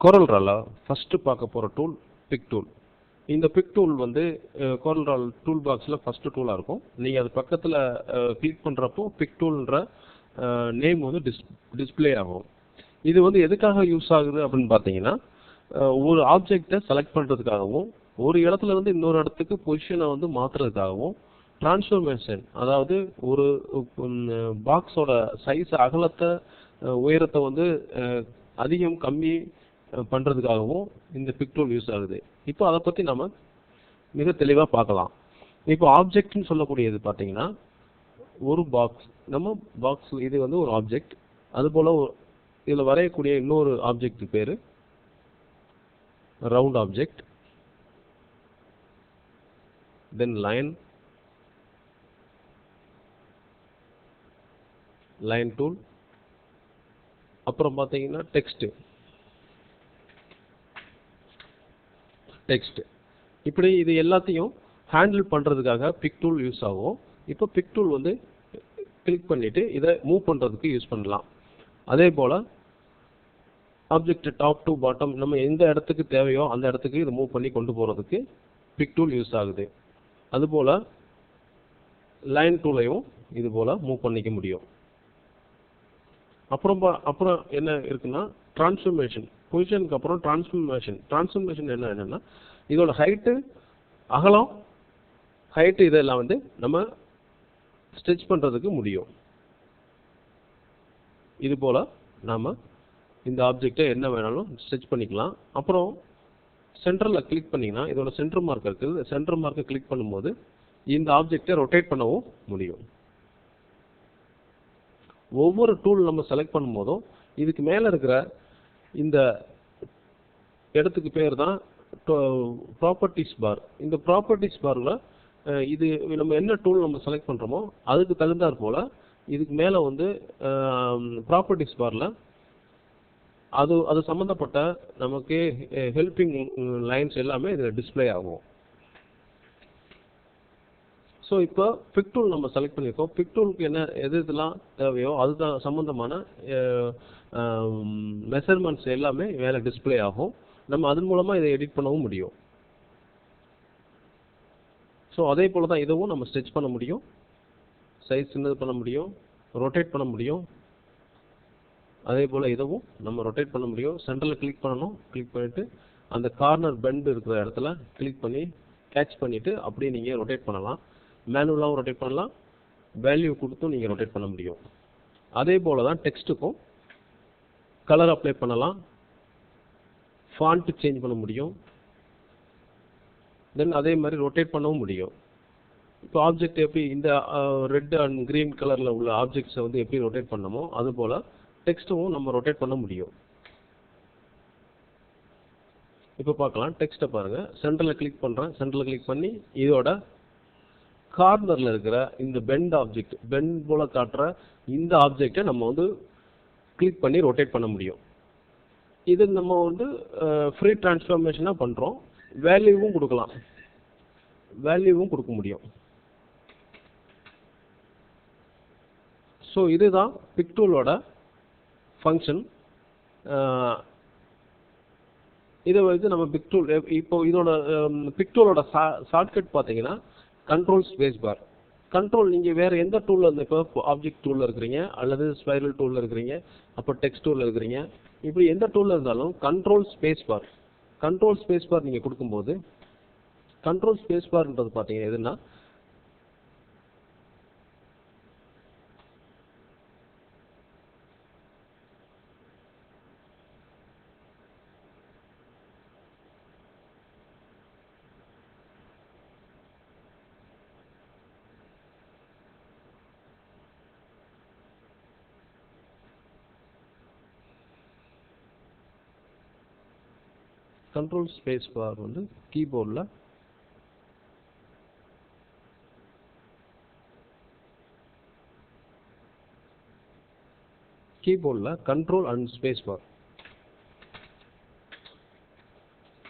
CorelDrawல first பார்க்க போற tool big tool. இந்த பிக் டூல் வந்து CorelDraw டூல் பாக்ஸ்ல ஃபர்ஸ்ட் டூலா இருக்கும். நீங்க அது பக்கத்துல கிளிக் பண்றப்போ பிக் டூல்ன்ற நேம் வந்து டிஸ்ப்ளே ஆகும். இது வந்து எதுக்காக யூஸ் ஆகுது அப்படின்னு பார்த்தீங்கன்னா, ஒரு ஆப்ஜெக்டை செலக்ட் பண்றதுக்காகவும் ஒரு இடத்துல இருந்து இன்னொரு இடத்துக்கு பொசிஷனை வந்து மாத்துறதுக்காகவும் டிரான்ஸ்ஃபர்மேஷன், அதாவது ஒரு பாக்ஸோட சைஸ் அகலத்தை உயரத்தை வந்து அதிகம் கம்மி பண்றதுக்காகவும் இந்த பிக் டூல் யூஸ் ஆகுது. இப்போ அதை பத்தி நாம மிக தெளிவா பார்க்கலாம். இப்போ ஆப்ஜெக்ட்னு சொல்லக்கூடியது பார்த்தீங்கன்னா ஒரு பாக்ஸ், நம்ம பாக்ஸ் இது வந்து ஒரு ஆப்ஜெக்ட். அதுபோல இதுல வரையக்கூடிய இன்னொரு ஆப்ஜெக்ட் பேரு ரவுண்ட் ஆப்ஜெக்ட், தென் லைன் டூல், அப்புறம் பார்த்தீங்கன்னா டெக்ஸ்ட். இப்படி இது எல்லாத்தையும் ஹேண்டில் பண்றதுக்காக பிக் டூல் யூஸ் ஆகும். இப்போ பிக் டூல் வந்து கிளிக் பண்ணிட்டு இதை மூவ் பண்றதுக்கு யூஸ் பண்ணலாம். அதே போல ஆப்ஜெக்ட் டாப் டு பாட்டம் நம்ம எந்த இடத்துக்கு தேவையோ அந்த இடத்துக்கு இதை மூவ் பண்ணி கொண்டு போறதுக்கு பிக் டூல் யூஸ் ஆகுது. அதுபோல லைன் டூலையும் இது போல மூவ் பண்ணிக்க முடியும். அப்புறம் என்ன இருக்குன்னா டிரான்ஸ்ஃபர்மேஷன். பொசிஷனுக்கு அப்புறம் டிரான்ஸ்ஃபர்மேஷன் என்னன்னா இதோட ஹைட்டு, அகலம், இதெல்லாம் வந்து நம்ம ஸ்டிச் பண்றதுக்கு முடியும். இது போல நாம இந்த ஆப்ஜெக்டை என்ன வேணாலும் ஸ்டிச் பண்ணிக்கலாம். அப்புறம் சென்டர்ல கிளிக் பண்ணீங்கன்னா இதோட சென்டர் மார்க் இருக்குது. சென்டர் மார்க்கை கிளிக் பண்ணும்போது இந்த ஆப்ஜெக்டை ரொட்டேட் பண்ணவும் முடியும். ஒவ்வொரு டூல் நம்ம செலக்ட் பண்ணும்போதும் இதுக்கு மேல இருக்கிற இந்த இடத்துக்கு பேர் தான் ப்ராப்பர்ட்டிஸ் பார். இந்த ப்ராப்பர்ட்டிஸ் பார்ல இது நம்ம என்ன டூல் நம்ம செலக்ட் பண்றோமோ அதுக்கு தகுந்தாற் போல இதுக்கு மேல வந்து ப்ராப்பர்ட்டிஸ் பார்ல அது சம்பந்தப்பட்ட நமக்கு ஹெல்பிங் லைன்ஸ் எல்லாமே இதுல டிஸ்ப்ளே ஆகும். ஸோ இப்போ பிக் டூல் நம்ம செலக்ட் பண்ணியிருக்கோம். பிக் டூலுக்கு எதெல்லாம் தேவையோ அதுதான் சம்பந்தமான மெஷர்மெண்ட்ஸ் எல்லாமே மேலே டிஸ்ப்ளே ஆகும். நம்ம அதன் மூலமா இதை எடிட் பண்ணவும் முடியும். ஸோ அதே போல தான் இதுவும் நம்ம ஸ்டிச் பண்ண முடியும், சைஸ் சின்னது பண்ண முடியும், ரொட்டேட் பண்ண முடியும். அதே போல இதுவும் நம்ம ரொட்டேட் பண்ண முடியும். சென்டரில் கிளிக் பண்ணணும். கிளிக் பண்ணிட்டு அந்த கார்னர் பெண்ட் இருக்கிற இடத்துல கிளிக் பண்ணி கேட்ச் பண்ணிட்டு அப்படியே நீங்க ரொட்டேட் பண்ணலாம். மேனுவலாகவும் ரொட்டேட் பண்ணலாம், வேல்யூ கொடுத்தும் நீங்க ரொட்டேட் பண்ண முடியும். அதே போல தான் டெக்ஸ்ட்டுக்கும் கலர் அப்ளை பண்ணலாம், ஃபாண்ட் சேஞ்ச் பண்ண முடியும், தென் அதே மாதிரி ரொட்டேட் பண்ணவும் முடியும். இப்போ ஆப்ஜெக்ட் எப்படி இந்த ரெட் அண்ட் கிரீன் கலர்ல உள்ள ஆப்ஜெக்ட்ஸை வந்து எப்படி ரொட்டேட் பண்ணமோ அது போல டெக்ஸ்ட்டும் நம்ம ரொட்டேட் பண்ண முடியும். இப்போ பார்க்கலாம். டெக்ஸ்ட்டை பாருங்க. சென்டரில் கிளிக் பண்றேன். சென்டரில் கிளிக் பண்ணி இதோட கார்னர்ல இருக்கிற இந்த பெண்ட் ஆப்ஜெக்ட், பெண்ட் போல காட்டுற இந்த ஆப்ஜெக்டை நம்ம வந்து கிளிக் பண்ணி ரொட்டேட் பண்ண முடியும். இது நம்ம வந்து ஃப்ரீ டிரான்ஸ்ஃபார்மேஷனா பண்றோம். வேல்யூவும் கொடுக்கலாம், வேல்யூவும் கொடுக்க முடியும். ஸோ இதுதான் பிக் டூலோட ஃபங்க்ஷன். இதை வந்து நம்ம பிக் டூல் இப்போ இதோட பிக் டூலோட ஷார்ட்கட் பார்த்தீங்கன்னா கண்ட்ரோல் ஸ்பேஸ் பார். கண்ட்ரோல் நீங்க வேற எந்த டூல்ல இருந்து இப்போ ஆப்ஜெக்ட் டூல்ல இருக்கிறீங்க அல்லது ஸ்பைரல் டூல்ல இருக்கிறீங்க, அப்போ டெக்ஸ்ட் டூல்ல இருக்கிறீங்க, இப்படி எந்த டூல்ல இருந்தாலும் கண்ட்ரோல் ஸ்பேஸ் பார் நீங்க கொடுக்கும்போது கண்ட்ரோல் ஸ்பேஸ் பார்ன்றது பார்த்தீங்கன்னா எதுன்னா கண்ட்ரோல் ஸ்பேஸ் பார் வந்து கீபோர்டில் control and space bar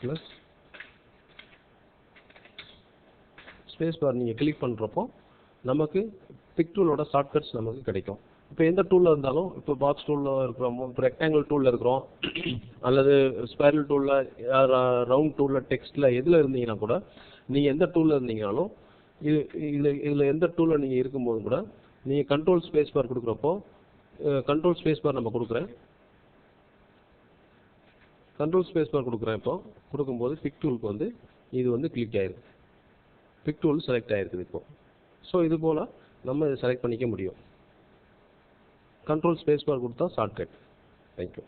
plus space bar நீங்கள் கிளிக் பண்ணுறப்போ நமக்கு பிக் டூலோட ஷார்ட்கட்ஸ் நமக்கு கிடைக்கும். இப்போ எந்த டூலில் இருந்தாலும், இப்போ பாக்ஸ் டூலில் இருக்கிறோமோ, இப்போ ரெக்டாங்கிள் டூலில் இருக்கிறோம், அல்லது ஸ்பைரல் டூலில், ரவுண்ட் டூலில், டெக்ஸ்ட்டில் எதில் இருந்தீங்கன்னா கூட, நீங்கள் எந்த டூலில் இருந்தீங்கனாலும், இது இதில் எந்த டூலில் நீங்கள் இருக்கும்போது கூட நீங்கள் கண்ட்ரோல் ஸ்பேஸ் பார் கொடுக்குறப்போ, கண்ட்ரோல் ஸ்பேஸ் பார் நம்ம கொடுக்குறேன். கண்ட்ரோல் ஸ்பேஸ் பார் கொடுக்குறேன். இப்போ கொடுக்கும்போது பிக் டூலுக்கு வந்து இது வந்து கிளிக் ஆயிருக்கு. பிக் டூல் செலக்ட் ஆயிருக்குது இப்போ. ஸோ இது போல் நம்ம இதை செலக்ட் பண்ணிக்க முடியும். கண்ட்ரோல் ஸ்பேஸ் பார் கொடுத்தா ஷார்ட்கட். தேங்க்யூ.